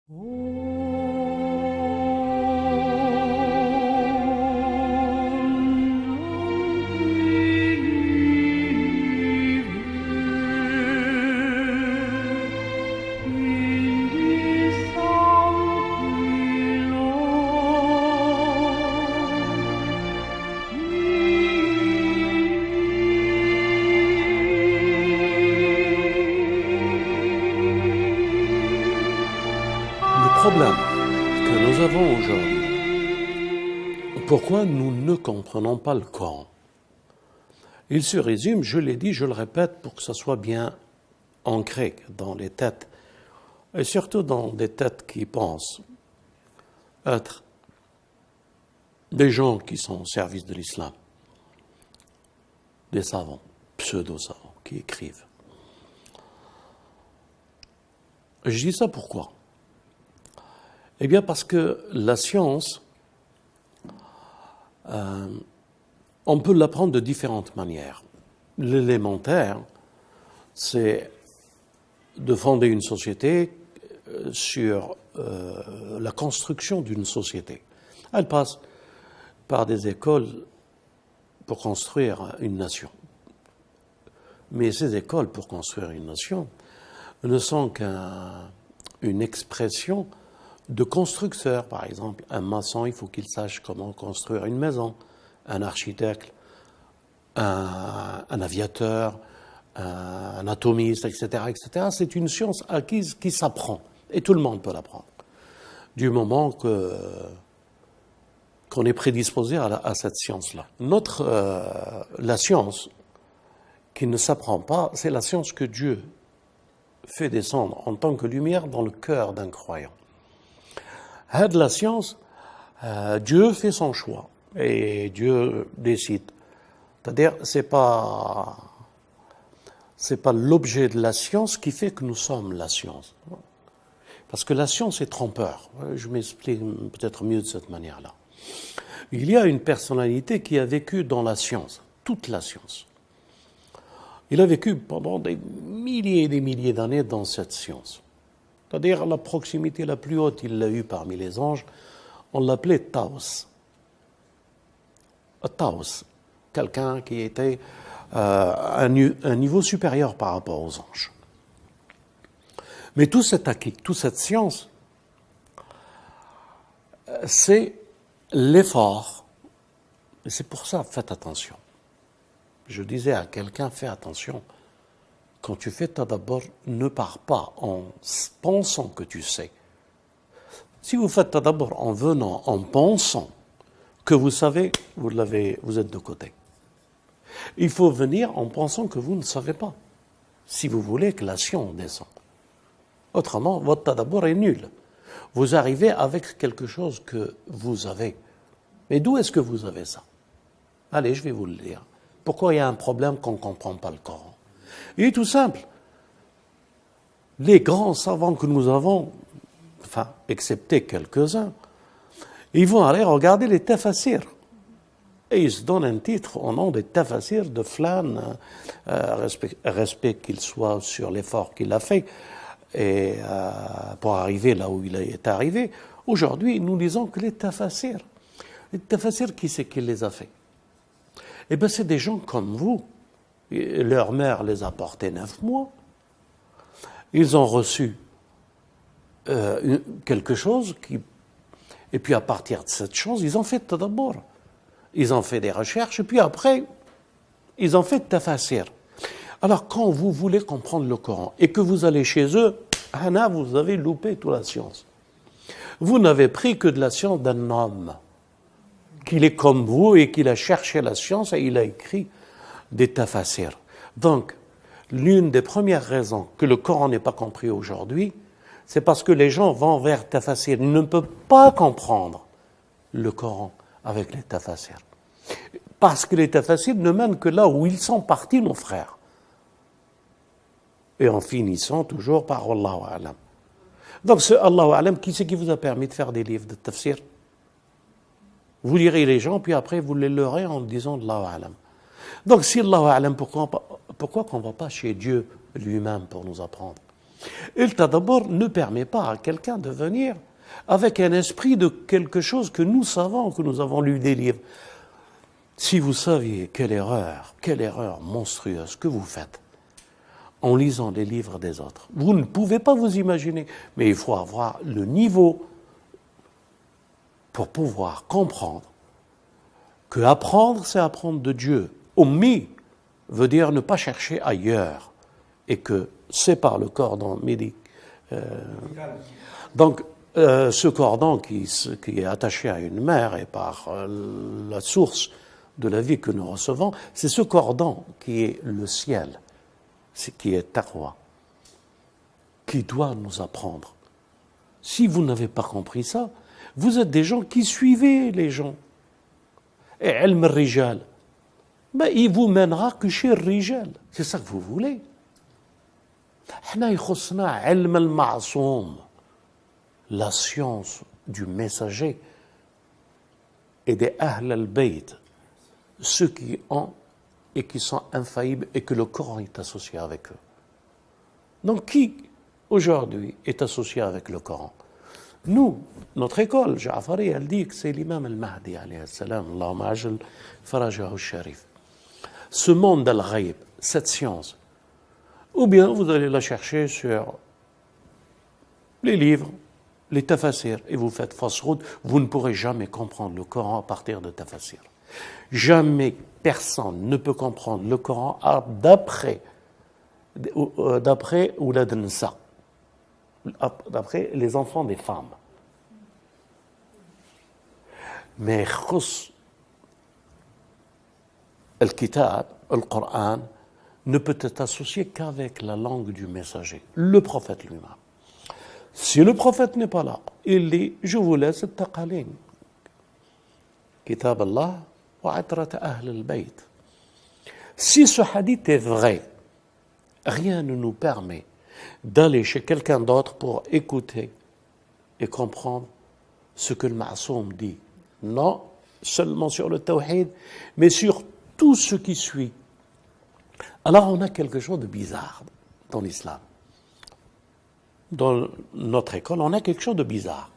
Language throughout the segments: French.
Le problème que nous avons aujourd'hui, pourquoi nous ne comprenons pas le Coran? Il se résume, je l'ai dit, je le répète, pour que ça soit bien ancré dans les têtes, et surtout dans des têtes qui pensent être des gens qui sont au service de l'islam, des savants, pseudo-savants, qui écrivent. Je dis ça pourquoi? Eh bien parce que la science, on peut l'apprendre de différentes manières. L'élémentaire, c'est de fonder une société sur la construction d'une société. Elle passe par des écoles pour construire une nation. Mais ces écoles pour construire une nation ne sont qu'une expression de constructeurs. Par exemple, un maçon, il faut qu'il sache comment construire une maison. Un architecte, un aviateur, un atomiste, etc., etc. C'est une science acquise qui s'apprend. Et tout le monde peut l'apprendre. Du moment qu'on est prédisposé à cette science-là. La science qui ne s'apprend pas, c'est la science que Dieu fait descendre en tant que lumière dans le cœur d'un croyant. De la science, Dieu fait son choix et Dieu décide. C'est-à-dire, c'est pas l'objet de la science qui fait que nous sommes la science. Parce que la science est trompeur. Je m'explique peut-être mieux de cette manière-là. Il y a une personnalité qui a vécu dans la science, toute la science. Il a vécu pendant des milliers et des milliers d'années dans cette science. C'est-à-dire la proximité la plus haute, il l'a eue parmi les anges, on l'appelait Taos. Taos, quelqu'un qui était à un niveau supérieur par rapport aux anges. Mais tout cet acquis, toute cette science, c'est l'effort. Et c'est pour ça, faites attention. Je disais à quelqu'un, fais attention. Quand tu fais tadabbur, ne pars pas en pensant que tu sais. Si vous faites tadabbur en venant, en pensant que vous savez, vous êtes de côté. Il faut venir en pensant que vous ne savez pas, si vous voulez que la science descende. Autrement, votre tadabbur est nul. Vous arrivez avec quelque chose que vous avez. Mais d'où est-ce que vous avez ça? Allez, je vais vous le dire. Pourquoi il y a un problème qu'on ne comprend pas le Coran? Il est tout simple. Les grands savants que nous avons, enfin, excepté quelques-uns, ils vont aller regarder les tafasirs. Et ils se donnent un titre au nom des tafasirs de Flan, respect qu'il soit sur l'effort qu'il a fait, et pour arriver là où il est arrivé. Aujourd'hui, nous disons que les tafasirs, qui c'est qui les a fait? Eh bien, c'est des gens comme vous. Leur mère les a portés 9 mois. Ils ont reçu quelque chose et puis à partir de cette chose, ils ont fait tadabbur. Ils ont fait des recherches et puis après, ils ont fait tafasir. Alors, quand vous voulez comprendre le Coran et que vous allez chez eux, Hana, vous avez loupé toute la science. Vous n'avez pris que de la science d'un homme, qu'il est comme vous et qu'il a cherché la science et il a écrit des tafasirs. Donc, l'une des premières raisons que le Coran n'est pas compris aujourd'hui, c'est parce que les gens vont vers tafasir. Ils ne peuvent pas comprendre le Coran avec les tafasirs. Parce que les tafasirs ne mènent que là où ils sont partis, nos frères. Et en finissant toujours par Allahu A'lam. Donc, ce Allahu A'lam, qui c'est qui vous a permis de faire des livres de tafsir? Vous lirez les gens, puis après vous les leurrez en disant Allahu A'lam. Donc, si Allahu A'lam, pourquoi qu'on ne va pas chez Dieu lui-même pour nous apprendre? Et le tadabbur ne permet pas à quelqu'un de venir avec un esprit de quelque chose que nous savons, que nous avons lu des livres. Si vous saviez quelle erreur monstrueuse que vous faites en lisant les livres des autres. Vous ne pouvez pas vous imaginer, mais il faut avoir le niveau pour pouvoir comprendre que apprendre, c'est apprendre de Dieu. Ummi veut dire ne pas chercher ailleurs, et que c'est par le cordon médical. Donc, ce cordon qui est attaché à une mère et par la source de la vie que nous recevons, c'est ce cordon qui est le ciel, qui est taqwa, qui doit nous apprendre. Si vous n'avez pas compris ça, vous êtes des gens qui suivez les gens. Et ilm al-rijal, ben, il vous mènera que chez le rijal. C'est ça que vous voulez. حنا يخصنا علم المعصوم, la science du messager et des Ahl al-Bayt, ceux qui ont et qui sont infaillibles et que le Coran est associé avec eux. Donc qui aujourd'hui est associé avec le Coran? Nous, notre école, Ja'fari, elle dit que c'est l'imam al-Mahdi, alayhi salam, Allahumma ajal farajahu al-sharif. Ce monde al-Ghaib, cette science, ou bien vous allez la chercher sur les livres, les tafasirs, et vous faites fausse route, vous ne pourrez jamais comprendre le Coran à partir de tafasirs. Jamais personne ne peut comprendre le Coran d'après Oulad Nsa, d'après les enfants des femmes. Mais le kitab, le Coran, ne peut être associé qu'avec la langue du messager, le prophète lui-même. Si le prophète n'est pas là, il dit, je vous laisse le taqalin. Kitab Allah wa atrat ahl al-bayt. Si ce hadith est vrai, rien ne nous permet d'aller chez quelqu'un d'autre pour écouter et comprendre ce que le Ma'soum dit. Non seulement sur le tawhid, mais sur tout ce qui suit. Alors on a quelque chose de bizarre dans l'islam. Dans notre école, on a quelque chose de bizarre.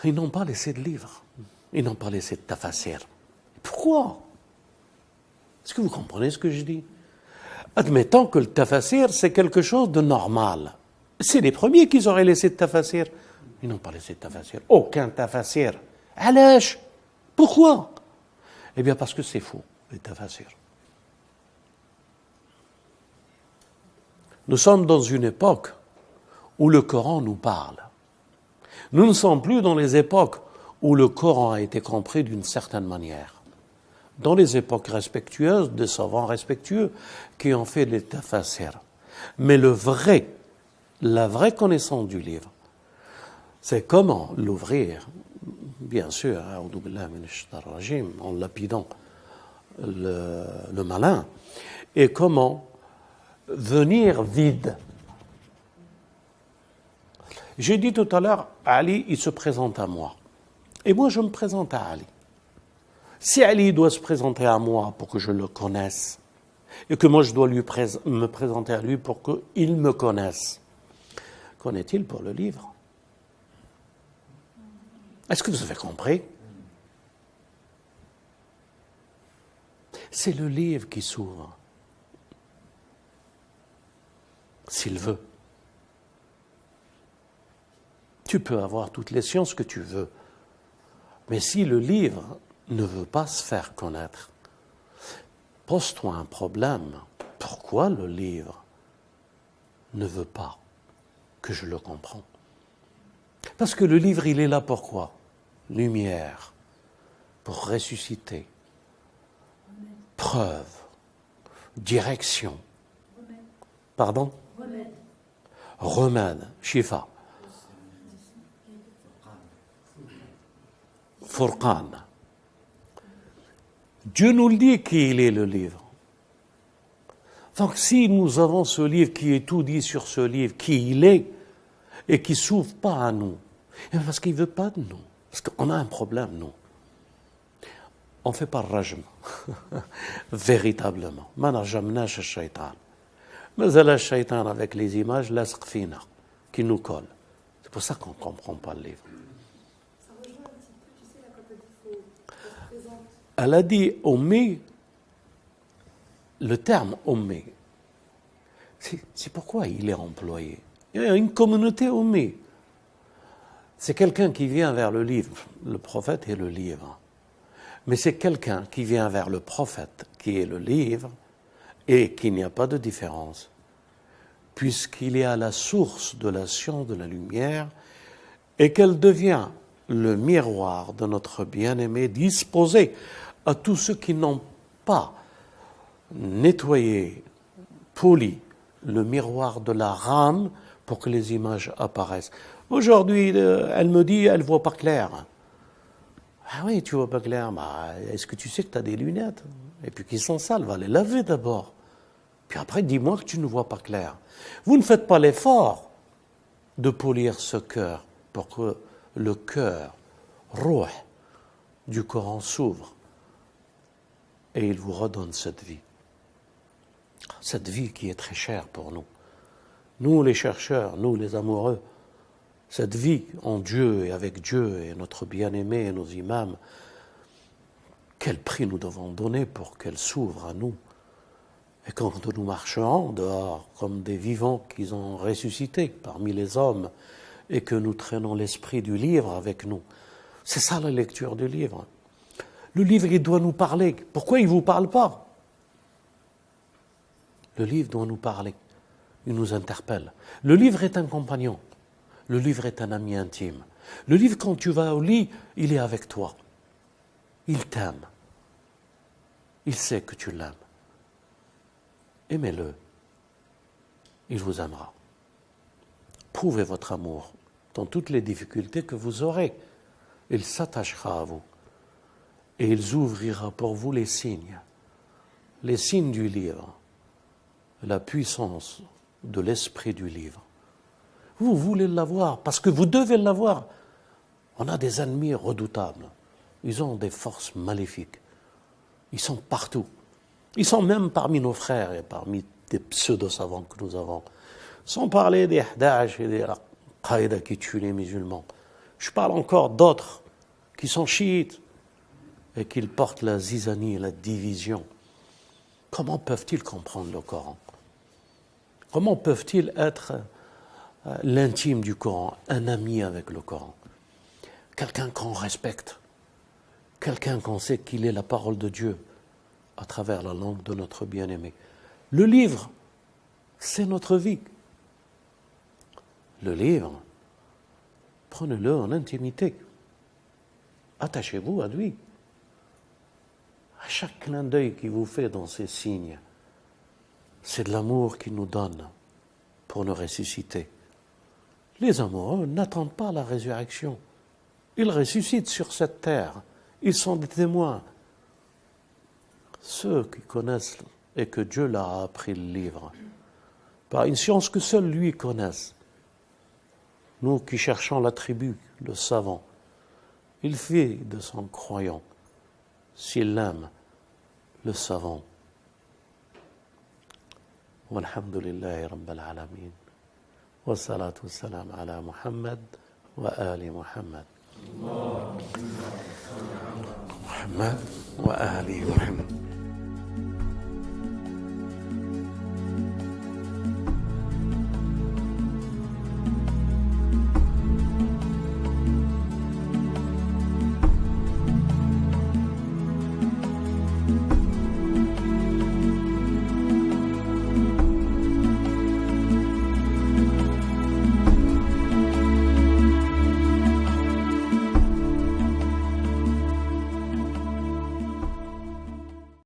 Ils n'ont pas laissé de livres. Ils n'ont pas laissé de tafasir. Pourquoi? Est-ce que vous comprenez ce que je dis? Admettons que le tafasir, c'est quelque chose de normal. C'est les premiers qui auraient laissé de tafasir. Ils n'ont pas laissé de tafasir. Aucun tafasir. Alash. Pourquoi? Eh bien parce que c'est faux, les tafasirs. Nous sommes dans une époque où le Coran nous parle. Nous ne sommes plus dans les époques où le Coran a été compris d'une certaine manière. Dans les époques respectueuses, des savants respectueux qui ont fait les tafasirs. Mais la vraie connaissance du livre, c'est comment l'ouvrir, bien sûr, en lapidant le malin, et comment venir vide. J'ai dit tout à l'heure, Ali, il se présente à moi. Et moi, je me présente à Ali. Si Ali doit se présenter à moi pour que je le connaisse, et que moi je dois me présenter à lui pour qu'il me connaisse, qu'en est-il pour le livre? Est-ce que vous avez compris? C'est le livre qui s'ouvre, s'il veut. Tu peux avoir toutes les sciences que tu veux, mais si le livre ne veut pas se faire connaître, pose-toi un problème. Pourquoi le livre ne veut pas que je le comprenne? Parce que le livre, il est là pour quoi? Lumière, pour ressusciter, preuve, direction. Pardon? Remède, shifa. Furqan. Dieu nous le dit qui il est le livre. Donc si nous avons ce livre qui est tout dit sur ce livre, qui il est, et qui ne s'ouvre pas à nous, parce qu'il ne veut pas de nous, parce qu'on a un problème, nous. On ne fait pas rajm, véritablement. Ma narjamnash shaitan. Mais c'est le shaitan avec les images, lasq fina, qui nous colle. C'est pour ça qu'on ne comprend pas le livre. Ça rejoint un petit peu, tu sais, là, quand elle dit faut présente. Elle a dit ummi, le terme ummi, c'est pourquoi il est employé. Il y a une communauté ummi. C'est quelqu'un qui vient vers le livre, le prophète est le livre. Mais c'est quelqu'un qui vient vers le prophète, qui est le livre, et qu'il n'y a pas de différence, puisqu'il est à la source de la science de la lumière, et qu'elle devient le miroir de notre bien-aimé, disposé à tous ceux qui n'ont pas nettoyé, poli le miroir de la rame pour que les images apparaissent. Aujourd'hui, elle me dit, elle ne voit pas clair. Ah oui, tu vois pas clair, bah, est-ce que tu sais que tu as des lunettes? Et puis qu'ils sont sales, va les laver d'abord. Puis après, dis-moi que tu ne vois pas clair. Vous ne faites pas l'effort de polir ce cœur pour que le cœur, ruh, du Coran s'ouvre et il vous redonne cette vie. Cette vie qui est très chère pour nous. Nous les chercheurs, nous les amoureux, cette vie en Dieu et avec Dieu et notre bien-aimé et nos imams, quel prix nous devons donner pour qu'elle s'ouvre à nous. Et quand nous marcherons dehors comme des vivants qu'ils ont ressuscités parmi les hommes et que nous traînons l'esprit du livre avec nous, c'est ça la lecture du livre. Le livre, il doit nous parler. Pourquoi il ne vous parle pas? Le livre doit nous parler. Il nous interpelle. Le livre est un compagnon. Le livre est un ami intime. Le livre, quand tu vas au lit, il est avec toi. Il t'aime. Il sait que tu l'aimes. Aimez-le. Il vous aimera. Prouvez votre amour dans toutes les difficultés que vous aurez. Il s'attachera à vous. Et il ouvrira pour vous les signes du livre, la puissance de l'esprit du livre. Vous voulez l'avoir, parce que vous devez l'avoir. On a des ennemis redoutables. Ils ont des forces maléfiques. Ils sont partout. Ils sont même parmi nos frères et parmi des pseudo-savants que nous avons. Sans parler des Daesh et des Al-Qaïda qui tuent les musulmans. Je parle encore d'autres qui sont chiites et qui portent la zizanie, la division. Comment peuvent-ils comprendre le Coran? Comment peuvent-ils être l'intime du Coran, un ami avec le Coran? Quelqu'un qu'on respecte, quelqu'un qu'on sait qu'il est la parole de Dieu à travers la langue de notre bien-aimé. Le livre, c'est notre vie. Le livre, prenez-le en intimité. Attachez-vous à lui. À chaque clin d'œil qu'il vous fait dans ces signes, c'est de l'amour qu'il nous donne pour nous ressusciter. Les amoureux n'attendent pas la résurrection. Ils ressuscitent sur cette terre. Ils sont des témoins. Ceux qui connaissent et que Dieu leur a appris le livre, par une science que seul lui connaisse. Nous qui cherchons l'attribut, le savant, il fait de son croyant, s'il l'aime, le savant. Walhamdulillahi Rabbil Alamin. Wa salatu wa salam ala Muhammad wa ali Muhammad. Muhammad wa ali Muhammad.